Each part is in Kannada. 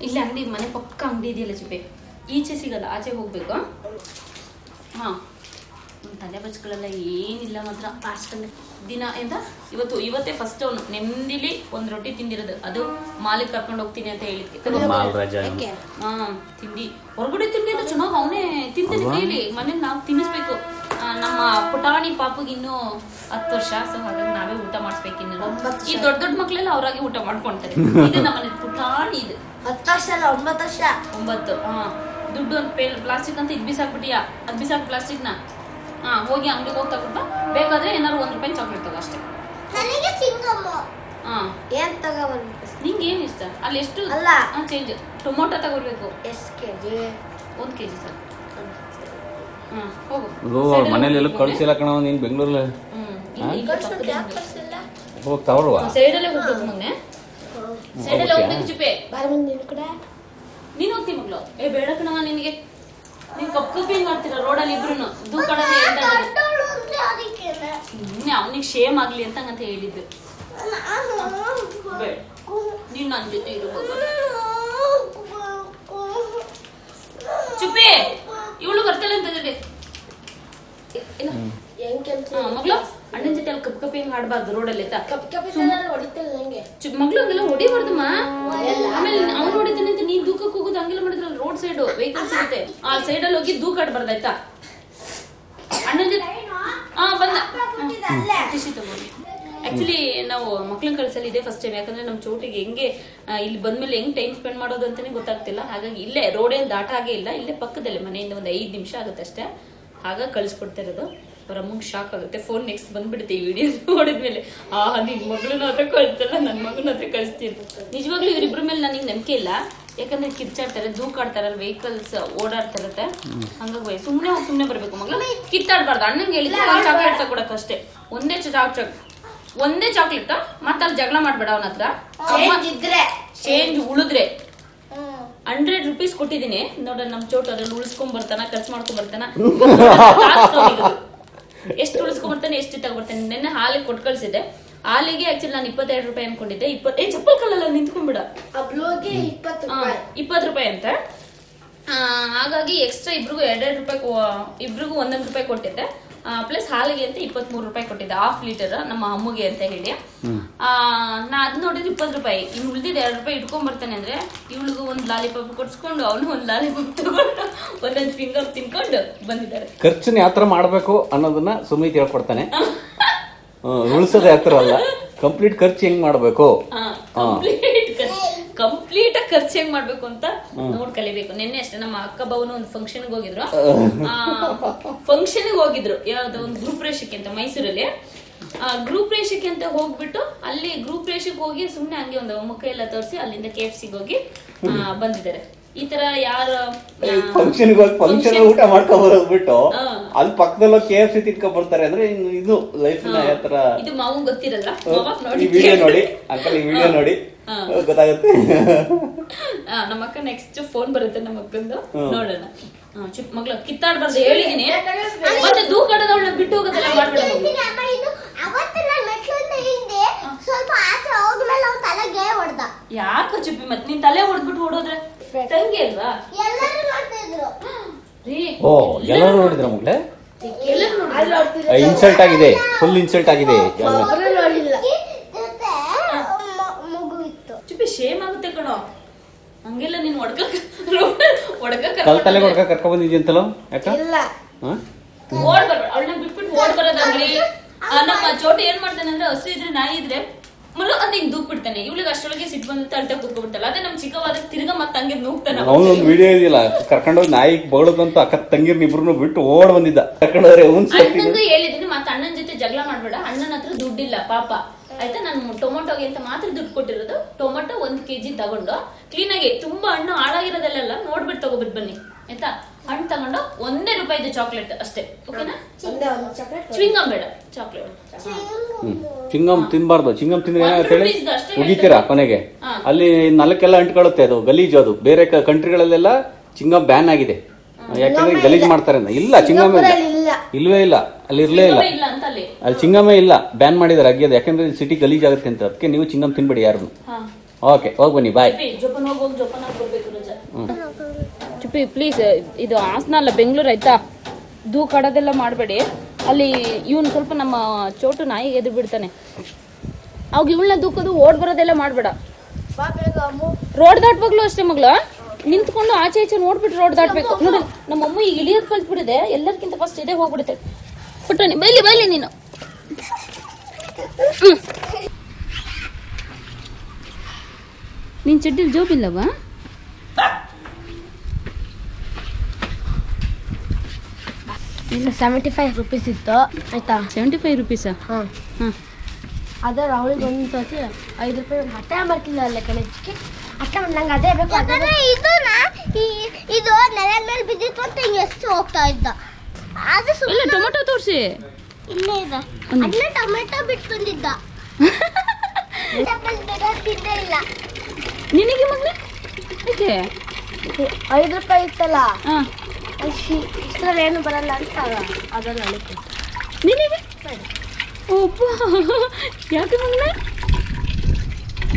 ಇಲ್ಲಿ ಅಂಗಡಿ ಮನೆ ಪಕ್ಕ ಅಂಗಡಿ ಇದೆಯಲ್ಲ ಚಿಪ್ಪೆ, ಈಚೆ ಸಿಗಲ್ಲ, ಆಚೆ ಹೋಗ್ಬೇಕು. ಹಾ ತಲೆ ಬಚ್ಗಳೆಲ್ಲ ಏನಿಲ್ಲ ಮಾತ್ರ ಅಷ್ಟೊಂದು ದಿನ ಎಂತ ಇವತ್ತೇ ಫಸ್ಟ್ ಅವನು ನೆಮ್ಮದಿಲಿ ಒಂದ್ ರೊಟ್ಟಿ ತಿಂದಿರೋದು, ಅದು ಮಾಲಿಗೆ ಕರ್ಕೊಂಡು ಹೋಗ್ತೀನಿ ಅಂತ ಹೇಳಿದ್ವಿ. ಹಾ ತಿಂಡಿ ಹೊರಗಡೆ ತಿಂಡಿ ಅಂತ ಚೆನ್ನಾಗಿ ಅವನೇ ತಿಂತಾನೆ ಕೈಲಿ. ಮನೇಲಿ ನಾವು ತಿನ್ನಿಸ್ಬೇಕು. ನಮ್ಮ ಪುಟಾಣಿ ಪಾಪಗೆ ಇನ್ನೂ 10 ವರ್ಷ, ಸೊ ಹಾಗಾಗಿ ನಾವೇ ಊಟ ಮಾಡಿಸ್ಬೇಕು. ಇನ್ನು ಈ ದೊಡ್ಡ ದೊಡ್ಡ ಮಕ್ಳೆಲ್ಲ ಅವ್ರಾಗೆ ಊಟ ಮಾಡ್ಕೊಂತಾರೆ. ಇದು ನಮ್ಮನೆ ಪುಟಾಣಿ, ಇದು 10 ವರ್ಷ ಅಲ್ಲ 9 ವರ್ಷ. 9. ಹಾ ದುಡ್ಡು ಒಂದು ಪ್ಲಾಸ್ಟಿಕ್ ಅಂತ ಇದು ಬಿಸಾಕ್ಬಿಟ್ಟಿಯಾ, ಅದು ಬಿಸಾಕ್ ಪ್ಲಾಸ್ಟಿಕ್ನ. ಹಾ ಹೋಗಿ ಅಂಗಡಿಗೆ ಹೋಗಿ ತಗೊಂಡ ಬೇಕಾದ್ರೆ ಏನಾದ್ರು ₹1 ಚಾಕ್ಲೇಟ್ ತಗೋ ಅಷ್ಟೇ. ಹಾ ಏನ್ ತಗೋಬರ್ಬೇಕು? ನಿಂಗೆ ಏನ್ ಇಷ್ಟ ಅಲ್ಲಿ? ಎಷ್ಟು ಅಲ್ಲ ಚೇಂಜ್. ಟೊಮೊಟೊ ತಗೋರ್ಬೇಕು. ಎಷ್ಟು ಕೆಜಿ? 1 kg sir. ಹೋಗು. ಮನೇಲಿ ಎಲ್ಲ ಕಳ್ಸಿಲ್ಲ ಕಣ ನೀನ್ ಬೆಂಗಳೂರಲ್ಲಿ. ಹೋಗಿ ತಗೊಳ್ವಾ? ಸೈಡಲ್ಲೇ ಹೋಗ್ಬೇಕು ಮೊನ್ನೆ, ಸೈಡಲ್ಲೇ ಹೋಗ್ಬೇಕು ಚಿಪ್ಪೆ. ನೀನ್ ಹೋಗ್ತಿ ಮಗ್ಳು? ಬೇಡ ಕಣವ ನಿನ್ಗೆ, ನೀನ್ ಕಪ್ಪೇನ್ ಮಾಡ್ತೀರಾ ರೋಡಲ್ಲಿ ಇಬ್ರು ದೂಕಡನೆ. ಅವನಿಗೆ ಶೇಮ್ ಆಗ್ಲಿ ಅಂತ ಹೇಳಿದ್ದು. ಬೇಡ ನೀನ್ ನನ್ ಜೊತೆ ಇರ್ಬೋದು. ಚುಪ್ಪಿ ಇವಳು ಬರ್ತಾಳೆ ಅಂತ ಮಗ್ಳು. ಅಣ್ಣನ ಜೊತೆ ಅಲ್ಲಿ ಕಪ್ಪಿ ಹೆಂಗ್ ಆಡ್ಬಾರ್ದು ರೋಡಲ್ಲಿ. ಮಗ್ಳು ಹಂಗೆಲ್ಲ ಹೊಡಿಬಾರ್ದಮ್ಮ. ಆಮೇಲೆ ಅವ್ನು ಹೊಡಿತಾನೆ ಅಂತ ನೀನ್ ದೂಕಕ್ಕೆ ಹೋಗೋದು ಹಂಗೆಲ್ಲ ಮಾಡಿದ್ರೆ ರೋಡ್ ಸೈಡ್ ವೆಹಿಕಲ್ಸ್ ಇರುತ್ತೆ, ಆ ಸೈಡ್ ಅಲ್ಲಿ ಹೋಗಿ ದೂಕ ಆಡ್ಬಾರ್ದಾಯ್ತಾ ಅಣ್ಣನ ಜೊತೆ. ಬಂದ ಖುಷಿ ತಗೋರಿ. ಆಕ್ಚುಲಿ ನಾವು ಮಕ್ಳನ್ನ ಕಳ್ಸಲ್ಲಿ ಇದೆ ಫಸ್ಟ್ ಟೈಮ್. ಯಾಕಂದ್ರೆ ನಮ್ ಚೋಟಿಗೆ ಹೆಂಗೆ ಇಲ್ಲಿ ಬಂದ್ಮೇಲೆ ಹೆಂಗ್ ಟೈಮ್ ಸ್ಪೆಂಡ್ ಮಾಡೋದು ಅಂತಾನೆ ಗೊತ್ತಾಗ್ತಿಲ್ಲ. ಹಾಗಾಗಿ ಇಲ್ಲೇ ರೋಡ್ ಏನ್ ದಾಟ ಹಾಗೆ ಇಲ್ಲ, ಇಲ್ಲೇ ಪಕ್ಕದಲ್ಲೇ ಮನೆಯಿಂದ ಒಂದು 5 ನಿಮಿಷ ಆಗುತ್ತೆ ಅಷ್ಟೇ. ಹಾಗಾಗಿ ಕಳಿಸ್ಕೊಡ್ತಾ ಇರೋದು. ಅವ್ರ ಅಮ್ಮಗೆ ಶಾಕ್ ಆಗುತ್ತೆ. ಫೋನ್ ನೆಕ್ಸ್ಟ್ ಬಂದ್ಬಿಡುತ್ತೆ ಈ ವಿಡಿಯೋ ನೋಡಿದ್ಮೇಲೆ. ನಿನ್ ಮಗಳನ್ನ ಹತ್ರ ಕಳಿಸ್ತಲ್ಲ, ನನ್ ಮಗನ ಹತ್ರ ಕಳಿಸ್ತೀನಿ. ನಿಜವಾಗ್ಲೂ ಇವ್ರಿಬ್ರ ಮೇಲೆ ನನಗೆ ನಂಬಿಕೆ ಇಲ್ಲ. ಯಾಕಂದ್ರೆ ಕಿರ್ಚಾಡ್ತಾರೆ, ದೂಕಾಡ್ತಾರಲ್ಲ, ವೆಹಿಕಲ್ಸ್ ಓಡಾಡ್ತಿರತ್ತೆ. ಹಂಗಾಗಿ ಸುಮ್ನೆ ಬರ್ಬೇಕು ಮಗಳು. ಕಿತ್ತಾಡ್ಬಾರ್ದು. ಅಣ್ಣಂಗೆ ಹೇಳಿದ್ರೆ ಒಂದ್ ಚಾಕ್ಲೇಟ್ ತಗೊಡಕ್ ಅಷ್ಟೇ. ಒಂದೇ ಚಾಕ್ಲೇಟ್. ಮತ್ತೆ ಅಲ್ಲಿ ಜಗಳ ಮಾಡ್ಬೇಡ ಅವನ ಹತ್ರ. ಚೇಂಜ್ ಉಳಿದ್ರೆ 100 ರೂಪೀಸ್ ಕೊಟ್ಟಿದ್ದೀನಿ ನೋಡ. ನಮ್ ಚೋಟ ಅದ್ರಲ್ಲಿ ಉಳಿಸ್ಕೊಂಡ್ ಬರ್ತಾನ, ಖರ್ಚು ಮಾಡ್ಕೊಂಡ್ ಬರ್ತಾನ. ಎಷ್ಟು ಉಳಿಸ್ಕೊಂಡ್ ಬರ್ತಾನೆ, ಎಷ್ಟು ತಗೊಬರ್ತಾನೆ. ನೆನ್ನೆ ಹಾಲಿಗೆ ಕೊಟ್ಟು ಕಳ್ಸಿದ್ದೆ. ಹಾಲಿಗೆ ಆಕ್ಚುಲಿ ನಾನು 22 ರೂಪಾಯಿ ಅನ್ಕೊಂಡಿದ್ದೆ. ಚಪ್ಪಲ್ ಕಲ್ಲಲ್ಲ ನಿಂತ್ಕೊಂಡ್ಬಿಡ. 20 ರೂಪಾಯಿ ಅಂತ. ಹಾಗಾಗಿ ಎಕ್ಸ್ಟ್ರಾ ಇಬ್ರಿಗೂ 2 ರೂಪಾಯಿ, ಇಬ್ರಿಗೂ 1 ರೂಪಾಯಿ ಕೊಟ್ಟಿದ್ದೆ. ಪ್ಲಸ್ ಹಾಲಿಗೆ ಅಂತ 23 ರೂಪಾಯಿ ಕೊಟ್ಟಿದ್ದೆ, 1/2 ಲೀಟರ್ ನಮ್ಮ ಅಮ್ಮಗೆ ಅಂತ ಹೇಳಿ. ನಾ ಅದ್ ನೋಡಿದ್ರೆ 20 ರೂಪಾಯಿ. ಇನ್ನು ಉಳಿದಿದ್ದು 2 ರೂಪಾಯಿ ಇಟ್ಕೊಂಡ್ ಬರ್ತಾನೆ ಅಂದ್ರೆ ಇವಳಿಗೂ ಒಂದು ಲಾಲಿಪಾಪ್ ಕೊಡ್ಸ್ಕೊಂಡು ಅವನು ಒಂದು ಲಾಲಿಪಾಪ್ ತಗೊಂಡು ಒಂದೊಂದು ಫಿಂಗರ್ ತಿನ್ಕೊಂಡು ಬಂದಿದ್ದಾರೆ. ಖರ್ಚನ್ನ ಯಾವ ತರ ಮಾಡ್ಬೇಕು ಅನ್ನೋದನ್ನ ಸುಮಿತ್ ಹೇಳ್ಕೊಡ್ತಾನೆ. ಉಳಿಸೋದು ಯಾವ ತರ ಅಲ್ಲ, ಕಂಪ್ಲೀಟ್ ಖರ್ಚು ಹೆಂಗ್ ಮಾಡ್ಬೇಕು, ಕಂಪ್ಲೀಟ್ ಖರ್ಚು ಹೆಂಗ್ ಮಾಡ್ಬೇಕು ಅಂತ ನೋಡ್ ಕಲಿಬೇಕು. ನಿನ್ನೆ ಅಷ್ಟೇ ನಮ್ಮ ಅಕ್ಕ ಬಾವನು ಒಂದು ಫಂಕ್ಷನ್ ಹೋಗಿದ್ರು. ಯಾವ್ದೋ ಒಂದು ಗ್ರೂಪ್ ರೇಷಕ್ಕೆ ಅಂತ ಮೈಸೂರಲ್ಲಿ. ಗ್ರೂಪ್ ರೇಷಕ್ಕೆ ಅಂತ ಹೋಗ್ಬಿಟ್ಟು ಅಲ್ಲಿ ಗ್ರೂಪ್ ರೇಷಕ್ಕೆ ಹೋಗಿ ಸುಮ್ನೆ ಹಂಗೆ ಒಂದು ಮುಖ ಎಲ್ಲ ತೋರಿಸಿ ಅಲ್ಲಿಂದ KFC ಹೋಗಿ ಬಂದಿದ್ದಾರೆ. ಈ ತರ ಯಾರು ಫಂಕ್ಷನ್ ಊಟ ಮಾಡ್ಕೊಂಡ್ ಬರೋದ್ಬಿಟ್ಟು ಅಲ್ಲಿ ಪಕ್ಕದಲ್ಲ KFC ತಿನ್ಕೊಂಡ್ ಬರ್ತಾರೆ ಅಂದ್ರೆ ಇದು ಲೈಫ್ ನ ಯಾವ ತರ. ಇದು ಮಾವು ಗೊತ್ತಿರಲ್ಲ. ಈ ವಿಡಿಯೋ ನೋಡಿ ಅಂಕಲ್, ಈ ವಿಡಿಯೋ ನೋಡಿ ಗೊತ್ತಾಗುತ್ತೆ. ನಮ್ಮ ಅಕ್ಕ ನೆಕ್ಸ್ಟ್ ಫೋನ್ ಬರುತ್ತೆ ನಮ್ಮ ಅಕ್ಕಂದು, ನೋಡೋಣ. ಚಿಕ್ಕ ಮಗ್ಳು ಕಿತ್ತಾಡ್ಬಾರ್ದು ಹೇಳಿದೀನಿ. ಮತ್ತೆ ದೂಕಡದವಳನ್ನ ಬಿಟ್ಟು ಹೋಗೋದೆಲ್ಲ ಮಾಡ್ಬೇಡ. ಯಾಕ ಚುಪ್ಪಿ ಮತ್ತೆ ನೀನ್ ತಲೆ ಹೊಡೆದ್ಬಿಟ್ಟು ಹೊಡೋದ್ರೆ ತಂಗಿ ಅಲ್ವಾ? ಎಲ್ಲರೂ ನೋಡಿದ್ರ ಮಗ್ಳೆ? ಇನ್ಸಲ್ಟ್ ಆಗಿದೆ, ಫುಲ್ ಇನ್ಸಲ್ಟ್ ಆಗಿದೆ. ಚುಪ್ಪಿ ಶೇಮ್ ಆಗುತ್ತೆ ಕಣೋ. ಹಂಗೆಲ್ಲ ನೀನ್ ತಲೆ ಹೊಡ್ಕ ಕರ್ಕೊಂಡ್ ಬಂದಿದ್ದಿ ಅಂತಲೋ? ಯಾಕ ಓಡ್ ಬರ್ಬೇಡ, ಅವಳನ್ನ ಬಿಟ್ಬಿಟ್ಟು ಓಡ್ ಬರೋದಾಗ್ಲಿ. ನಮ್ಮ ಚೋಟ ಏನ್ ಮಾಡ್ತಾನೆ ಅಂದ್ರೆ ಹಸು ಇದ್ರೆ ನಾಯಿ ಇದ್ರೆ ಮಲ್ಲ ಅಂತ ಹಿಂಗ್ ದೂಕ್ ಬಿಡ್ತಾನೆ. ಇವಳಿಗೆ ಅಷ್ಟೊಳಗೆ ಸಿಟ್ಟು ಬಂದ ತಳ್ಟ ಕೂತ್ಕೊಬಿಡ್ತಲ್ಲ. ಅದೇ ನಮ್ ಚಿಕ್ಕವಾದ ತಿರ್ಗಾ ಮತ್ತೆ ಹಂಗೆ ನೂಗ್ತಾನೆ. ಅವನೊಂದು ವಿಡಿಯೋ ಇದೆಯಲ್ಲ, ಕರ್ಕೊಂಡೋಗಿ ನಾಯಿ ಬಗಳದಂತ ಅಕ್ಕ ತಂಗಿರ್ ಇಬ್ರು ಬಿಟ್ಟು ಓಡ್ ಬಂದಿದ್ದ. ಕರ್ಕೊಂಡೋದ್ರೆ ಅಣ್ಣಂಗೂ ಹೇಳಿದೀನಿ, ಮತ್ತೆ ಅಣ್ಣನ ಜೊತೆ ಜಗಳ ಮಾಡ್ಬೇಡ. ಅಣ್ಣನ ಹತ್ರ ದುಡ್ಡಿಲ್ಲ ಪಾಪ, ಆಯ್ತಾ? ನಾನು ಟೊಮೊಟೊಗೆ ಅಂತ ಮಾತ್ರ ದುಡ್ಡು ಕೊಟ್ಟಿರೋದು. ಟೊಮೊಟೊ 1 kg ತಗೊಂಡು ಕ್ಲೀನ್ ಆಗಿ, ತುಂಬಾ ಹಣ್ಣು ಹಾಳಾಗಿರೋದೆಲ್ಲ ನೋಡ್ಬಿಟ್ಟು ತಗೋಬಿಟ್ಟು ಬನ್ನಿ ಆಯ್ತಾ? ಹಣ್ಣು ತಗೊಂಡು ₹1 ಚಾಕ್ಲೇಟ್ ಅಷ್ಟೇ, ಓಕೆನಾ? ಚ್ವಿಂಗಮ್ ಬೇಡ, ಚಾಕ್ಲೇಟ್. ಚಿಂಗಮ್ ತಿನ್ಬಾರ್ದು. ಚಿಂಗಮ್ ತಿಂದ್ರೆ ಏನಾಗುತ್ತೆ ಹೇಳಿ, ಉಗಿತೀರಾ ಕೊನೆಗೆ. ಅಲ್ಲಿ ನಾಲ್ಕೆಲ್ಲ ಅಂಟ್ಕೊಳ್ಳುತ್ತೆ, ಅದು ಗಲೀಜು. ಅದು ಬೇರೆ ಕಂಟ್ರಿಗಳಲ್ಲೆಲ್ಲ ಚಿಂಗಮ್ ಬ್ಯಾನ್ ಆಗಿದೆ. ಯಾಕಂದ್ರೆ ಗಲೀಜ್ ಮಾಡ್ತಾರೆ. ಇಲ್ಲ, ಚಿಂಗಮ್ ಇಲ್ವೇ ಇಲ್ಲ, ಅಲ್ಲಿ ಇರ್ಲೇ ಇಲ್ಲ. ಅಲ್ಲಿ ಚಿಂಗಮೇ ಇಲ್ಲ, ಬ್ಯಾನ್ ಮಾಡಿದಾರೆ ಅಗ್ಯದ. ಯಾಕಂದ್ರೆ ಸಿಟಿ ಗಲೀಜ್ ಆಗುತ್ತೆ ಅಂತ. ಅದಕ್ಕೆ ನೀವು ಚಿಂಗಮ್ ತಿನ್ಬೇಡಿ ಯಾರು. ಓಕೆ ಹೋಗಿ ಬನ್ನಿ ಬಾಯ್. ಜೋಪಾನ ಹೋಗಿ ಜೋಪಾನ ಬರ್ಬೇಕು ರಜಾ. ಚುಪ್ಪಿ ಪ್ಲೀಸ್, ಇದು ಹಾಸನ ಅಲ್ಲ ಬೆಂಗಳೂರು ಆಯ್ತಾ, ದೂಕಾಡೋದೆಲ್ಲ ಮಾಡಬೇಡಿ. ಅಲ್ಲಿ ಇವನು ಸ್ವಲ್ಪ ನಮ್ಮ ಚೋಟು ನಾಯಿಗೆ ಎದುರು ಬಿಡ್ತಾನೆ. ಅವಾಗ ಇವಳನ್ನ ದೂಕೋದು ಓಡ್ ಬರೋದೆಲ್ಲ ಮಾಡಬೇಡ. ರೋಡ್ ದಾಟ್ವಾಗ್ಲೂ ಅಷ್ಟೇ ಮಗ್ಳ, ನಿಂತ್ಕೊಂಡು ಆಚೆ ಈಚೆ ನೋಡ್ಬಿಟ್ಟು ರೋಡ್ ದಾಟ್ಬೇಕು. ನೋಡಿ ನಮ್ಮಮ್ಮ ಈಗ ಇಳಿಯೋದು ಕಲ್ತ್ಬಿಡಿದೆ, ಎಲ್ಲರಿಗಿಂತ ಫಸ್ಟ್ ಇದೇ ಹೋಗ್ಬಿಡುತ್ತೆ. ಪುಟ್ಟನಿ ಬೈಲಿ ನೀನು. ನಿನ್ ಚಡ್ಡಿಲ್ ಜೋಬಿಲ್ಲವಾ? ಇಲ್ಲ 75 ರೂಪೀಸ್ ಇತ್ತು ಆಯ್ತಾ. 75 ರೂಪೀಸಾ? ಹಾಂ ಹಾಂ. ಅದ್ರ ಅವಳಿಗೆ ಒಂದು ಸತಿ 5 ರೂಪಾಯಿ ಹಟ್ಟೆ ಬರ್ತಿಲ್ಲ ಅಲ್ಲ ಕಣಕ್ಕೆ. ಹಟ್ಟೆ ನಂಗೆ ಅದೇ ಬೇಕು. ಇದು ನೆಲದ ಮೇಲೆ ಬಿದ್ದಿತ್ತು ಅಂತ ಹಿಂಗೆ ಎಷ್ಟು ಹೋಗ್ತಾ ಇದ್ದ. ಅದು ಇಲ್ಲ ಟೊಮೆಟೊ ತೋರಿಸಿ. ಇಲ್ಲೇ ಇದೆ. ಅಲ್ಲೇ ಟೊಮೆಟೊ ಬಿಟ್ಟು ಬಂದಿದ್ದ. ತಿಂದೇ ಇಲ್ಲ ನಿನಗೆ ಮಗನೇ ಏಕೆ? 5 ರೂಪಾಯಿ ಇತ್ತಲ್ಲ, ಹಾಂ ಇಷ್ಟರಲ್ಲಿ ಏನು ಬರಲ್ಲ ಅಂತ ಅದನ್ನು ಅಳಿತು ನಿನಗೆ. ಒಬ್ಬ ಯಾಕೆ ಮಗನೇ?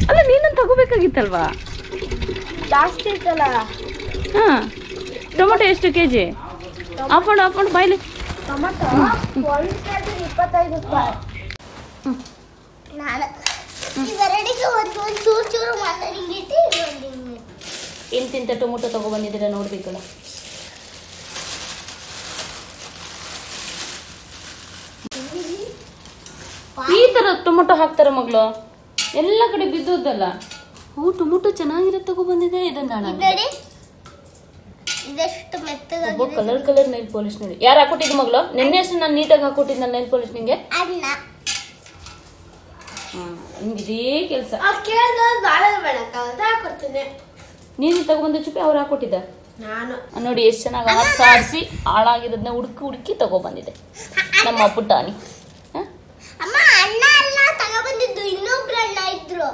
ಅಲ್ಲ ನೀನು ತಗೋಬೇಕಾಗಿತ್ತಲ್ವಾ? ಜಾಸ್ತಿ ಇತ್ತಲ್ಲ. ಹಾಂ ಟೊಮೆಟೊ ಎಷ್ಟು ಕೆಜಿ? ಹಾಕೊಂಡು ಬಾಯ್ಲಿ. ಟೊಮೆಟೊ 1 ಕೆಜಿ 25 ರೂಪಾಯಿ. ನಾನು ಇವೆರಡಿಗೆ ಒಂದು ಚೂರು ಮಾತಾಡಿಂಗಿಟ್ಟು ಎಂತಿಂತ ಟೊಮೆಟೊ ತಗೊಬಂದಿದ್ದೀರಾ ನೋಡ್ಬೇಕಲ್ಲ. ಈ ತರ ಟೊಮೆಟೊ ಹಾಕ್ತಾರ ಮಗಳು, ಎಲ್ಲ ಕಡೆ ಬಿದ್ದೋದಲ್ಲ. ಹ್ಞೂ ಟೊಮೆಟೊ ಚೆನ್ನಾಗಿರೋ ತಗೊಬಂದಿದೆ. ಇದನ್ನ ಇದೆಷ್ಟು ಮೆತ್ತಗೆ ಕಲರ್ ನೈಲ್ ಪಾಲಿಶ್ ನೋಡಿ. ಯಾರು ಹಾಕೊಟ್ಟಿದ್ದು ಮಗಳು? ನಿನ್ನೆ ಅಷ್ಟು ನಾನು ನೀಟಾಗಿ ಹಾಕೊಟ್ಟಿದ್ದ ನೈಲ್ ಪಾಲಿಶ್ ನಿಂಗೆ. ಅನ್ನ ನಿಮ್ಗಿದೇ ಕೆಲಸ. ಹಾಕೊಡ್ತೀನಿ. ನೀನು ತಗೊಬಂದ ಚುಪ್ಪಿ ಅವ್ರು ಹಾಕೊಟ್ಟಿದ್ದ. ನಾನು ನೋಡಿ ಎಷ್ಟು ಚೆನ್ನಾಗಿ ಆರಿಸಿ ಹಾಳಾಗಿರೋದನ್ನ ಹುಡುಕಿ ತಗೊಬಂದಿದೆ ನಮ್ಮ ಪುಟ್ಟಾನಿ. ಅಮ್ಮ ಅಣ್ಣ ಎಲ್ಲ ತಗೊಬಂದಿದ್ದು ಇನ್ನೊಬ್ರು ಅಣ್ಣ ಇದ್ರು.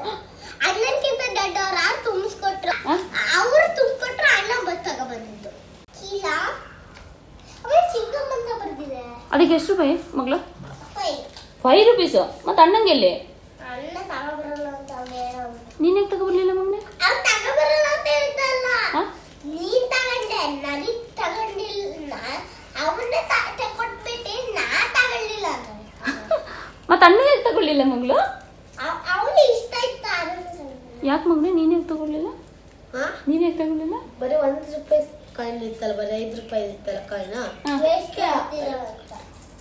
ಅಣ್ಣನ್ಕಿಂತ ದೊಡ್ಡವ್ರ ತುಂಬಿಸ್ಕೊಟ್ರು, ಅವ್ರು ತುಂಬಿಕೊಟ್ರು, ಅಣ್ಣ ಬಸ್ ತಗೊಬಂದಿದ್ದು. ಚೀಲ ಚಿಕ್ಕಮ್ಮಂತ ಬರ್ದಿದೆ. ಅದಕ್ಕೆ ಎಷ್ಟು ರೂಪಾಯಿ ಮಗಳು? 5 ರೂಪೀಸು. ಮತ್ತೆ ಅಣ್ಣಂಗೆ ಎಲ್ಲಿ? ಅಣ್ಣ ತಗೊಬರಲ್ಲ ಅಂತ ನೀನ್ ಯಾಕೆ ತಗೊಬರ್ಲಿಲ್ಲ ಮಗನೆ? ಅವ್ನು ತಗೊಬರಲ್ಲ ಅಂತ ಹೇಳ್ತಲ್ಲ. ನೀನ್ ತಗೊಂಡೆ, ನನಗ್ ತಗೊಂಡಿಲ್ಲ. ಅವನ್ನ ಕೊಟ್ಬಿಟ್ಟು ನಾ ತಗೊಳ್ಳಿಲ್ಲ. ಮತ್ತೆ ಅಣ್ಣ ಯಾಕೆ ತಗೊಳ್ಳಿಲ್ಲ ಮಗಳು? ಅವನು ಇಷ್ಟ ಇತ್ತ. ಯಾಕೆ ಮಗನೆ ನೀನ್ ಯಾಕೆ ತಗೊಳ್ಳಿಲ್ಲ? ನೀನ್ ಯಾಕೆ ತಗೊಳ್ಳಿಲ್ಲ? ಬರೀ 1 ರೂಪಾಯಿ ಕಾಯಿನ್ ಇತ್ತಲ್ಲ, ಬರೀ 5 ರೂಪಾಯಿ ಇತ್ತಲ್ಲ ಕಾಯಿನ.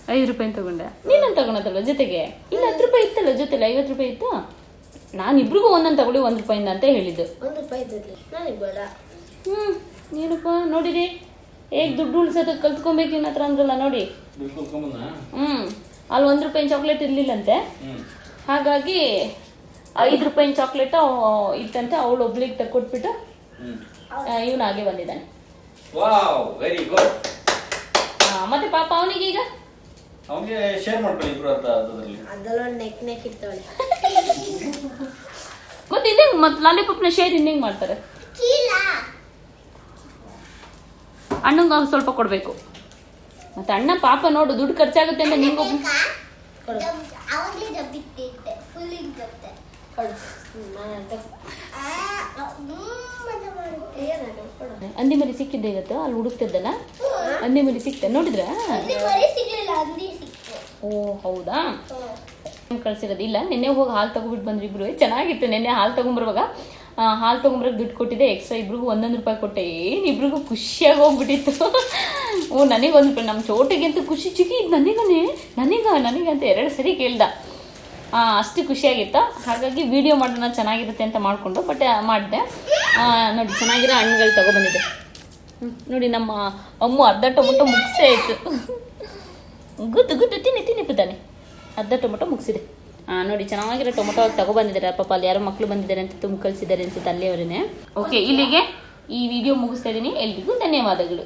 5 ರೂಪಾಯಿ ತಗೊಂಡೆ. ನೀನೊಂದು ತಗೊಳದಲ್ಲ ಜೊತೆಗೆ. ಇಲ್ಲ 10 ರೂಪಾಯಿ ಇತ್ತಲ್ಲ ಜೊತೆಲಿ, 50 ರೂಪಾಯಿ ಇತ್ತು. ನಾನು ಇಬ್ರಿಗೂ ಒಂದೊಂದು ತಗೊಳ್ಳಿ 1 ರೂಪಾಯಿಂದ ಅಂತ ಹೇಳಿದ್ದು. 1 ರೂಪಾಯಿ ಇದ್ದಿಲ್ಲ ನನಗೆ ಬೇಡ. ಏನಪ್ಪ ನೋಡಿರಿ ಹೇಗ್ ದುಡ್ಡು ಉಳ್ಸೋದಕ್ಕೆ ಕಲ್ತ್ಕೊಬೇಕು ಇನ್ನ ಹತ್ರ ಅಂದ್ರಲ್ಲ ನೋಡಿ. ಅಲ್ಲಿ 1 ರೂಪಾಯಿ ಚಾಕ್ಲೇಟ್ ಇರ್ಲಿಲ್ಲಂತೆ, ಹಾಗಾಗಿ 5 ರೂಪಾಯಿ ಚಾಕ್ಲೇಟ್ ಇತ್ತಂತೆ. ಅವಳು ಒಬ್ಳಿಗೆ ತಕ್ಕೊಟ್ಬಿಟ್ಟು ಇವನು ಹಾಗೆ ಬಂದಿದ್ದಾನೆ. ಮತ್ತೆ ಪಾಪ ಅವನಿಗೆ ಈಗ ಅವನಿಗೆ ಶೇರ್ ಮಾಡ್ಕೊಳ್ಳಿ ಇಬ್ರು ಅಂತ ಅದೆಲ್ಲ ನೆಕ್ ಇರ್ತಾಳೆ. ಮತ್ತೆ ಇದೇ ಮತ್ತೆ ಲಾಲಿಪಾಪ್ನ ಶೇರ್ ಇನ್ನೇಂಗ್ ಮಾಡ್ತಾರೆ? ಅಣ್ಣಂಗ ಸ್ವಲ್ಪ ಕೊಡ್ಬೇಕು. ಮತ್ತೆ ಅಣ್ಣ ಪಾಪ ನೋಡು ದುಡ್ಡು ಖರ್ಚಾಗುತ್ತೆ ಅಂತ ನಿಂಗೆ ಹಂದಿ ಮರಿ ಸಿಕ್ಕಿದ್ದೆ ಇವತ್ತು. ಅಲ್ಲಿ ಹುಡುಕ್ತಿದ್ದಲ್ಲ ಹಂದಿ ಮರಿ ಸಿಕ್ತೆ ನೋಡಿದ್ರ? ಓ ಹೌದಾ, ಕಳ್ಸಿರೋದಿಲ್ಲ. ನಿನ್ನೆ ಹೋಗಿ ಹಾಲು ತಗೊಬಿಟ್ಟು ಬಂದ್ರಿ ಇಬ್ರು. ಚೆನ್ನಾಗಿತ್ತು. ನಿನ್ನೆ ಹಾಲು ತಗೊಂಬರುವಾಗ ಹಾಲು ತಗೊಂಬರಕ್ಕೆ ದುಡ್ಡು ಕೊಟ್ಟಿದ್ದೆ. ಎಕ್ಸ್ಟ್ರಾ ಇಬ್ರಿಗೂ 1 ರೂಪಾಯಿ ಕೊಟ್ಟೆ. ಇಬ್ರಿಗೂ ಖುಷಿಯಾಗಿ ಹೋಗ್ಬಿಟ್ಟಿತ್ತು. ಓ ನನಗೆ 1 ರೂಪಾಯಿ. ನಮ್ಮ ಚೋಟಿಗೆಂತೂ ಖುಷಿ. ಚಿಕ್ಕಿ ಇದು ನನಗೆ ಅಂತ 2 ಸರಿ ಕೇಳ್ದ. ಅಷ್ಟು ಖುಷಿಯಾಗಿತ್ತು. ಹಾಗಾಗಿ ವಿಡಿಯೋ ಮಾಡೋಣ ಚೆನ್ನಾಗಿರುತ್ತೆ ಅಂತ ಮಾಡಿಕೊಂಡು ಬಟ್ ಮಾಡಿದೆ. ನೋಡಿ ಚೆನ್ನಾಗಿರೋ ಹಣ್ಣುಗಳು ತಗೊಬಂದಿದೆ. ನೋಡಿ ನಮ್ಮ ಅಮ್ಮ ಅರ್ಧ ಟೊಮೊಟೊ ಮುಗಿಸೇ ಆಯ್ತು. ಗೊತ್ತು ತಿನ್ನಿ ತಾನೆ. ಅರ್ಧ ಟೊಮೊಟೊ ಮುಗಿಸಿದೆ. ನೋಡಿ ಚೆನ್ನಾಗಿರೋ ಟೊಮೊಟೊ ತಗೊಬಂದಿದ್ದಾರೆ. ಪಾಪ ಅಲ್ಲಿ ಯಾರೋ ಮಕ್ಕಳು ಬಂದಿದ್ದಾರೆ ಅಂತ ತುಂಬ ಕಳಿಸಿದ್ದಾರೆ ಅನ್ಸುತ್ತೆ ಅಲ್ಲಿಯವರೇನೆ. ಓಕೆ, ಇಲ್ಲಿಗೆ ಈ ವಿಡಿಯೋ ಮುಗಿಸ್ತಾ ಇದ್ದೀನಿ. ಎಲ್ರಿಗೂ ಧನ್ಯವಾದಗಳು.